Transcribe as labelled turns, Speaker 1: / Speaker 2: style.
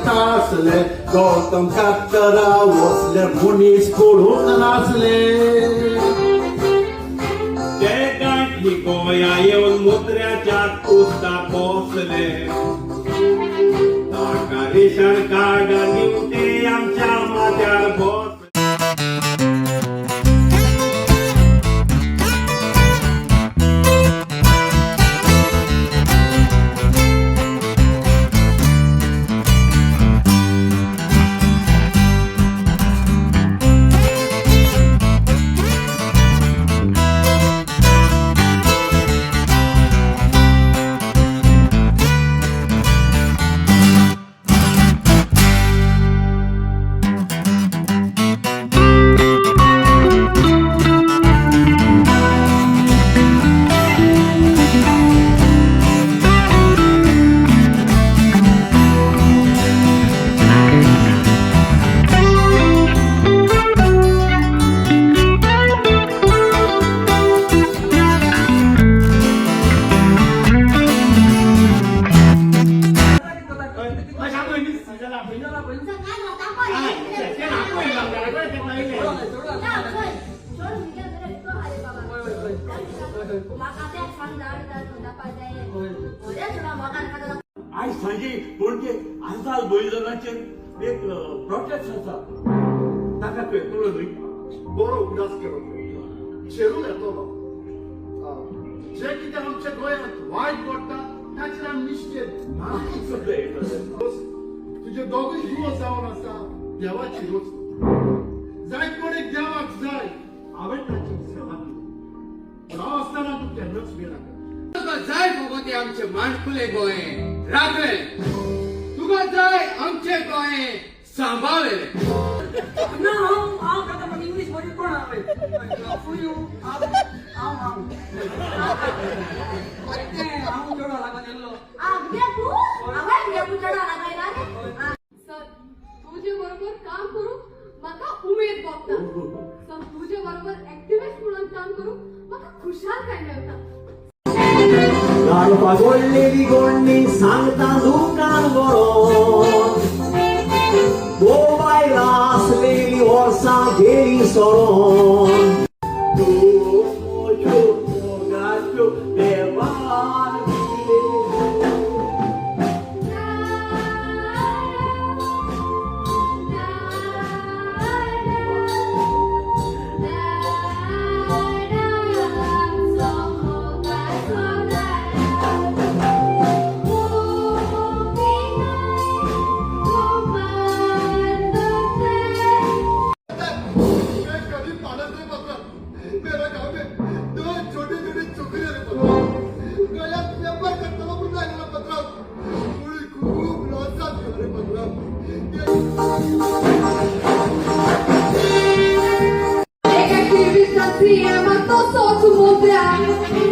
Speaker 1: तासले गौतम कातरा वसले मुनीस कोडून नाचले
Speaker 2: ते गाठली गोया येऊन मुद्र्याच्या कुस्ता पोचले ताका रेशन कार्ड निवते आमच्या माथ्यार बस
Speaker 3: आज सांजे पणजे आजकाल बैलगाचेर एक प्रोटेस्ट आसा ताका पेट्रोल न्हय
Speaker 4: बरो उगडास केलो चेरून येतलो जे कितें आमच्या गोंयांत वायट घडटा ताचेर आमी निश्चेत
Speaker 3: सगळे येतले
Speaker 4: तुजे दोगूय दुवो जावन आसा देवाची रोच जाय कोणेक देवाक जाय हांवें ताची सेवा केली हांव आसतना तूं केन्नाच भिनाका
Speaker 5: तुका जाय भगवती आमचे माणकुले गोंय राखले तुका जाय आमचे गोंय सांबाळले
Speaker 6: ना हांव खाता पण इंग्लिश मध्ये कोण हांवे फुयू हांव चोडा लागून येल्लो
Speaker 7: तुझे बरोबर काम करू म्हाका उमेद भोगता सर तुझे बरोबर एक्टिविस्ट म्हणून काम करू म्हाका खुशाल काय मेळटा
Speaker 1: गाडपा गोडलेली गोडणी सांगता दुकान बरो मोबायल आसलेली वर्सां गेली सोडून तुज्यो मोगाच्यो देवान
Speaker 7: Insieme a to soțul modern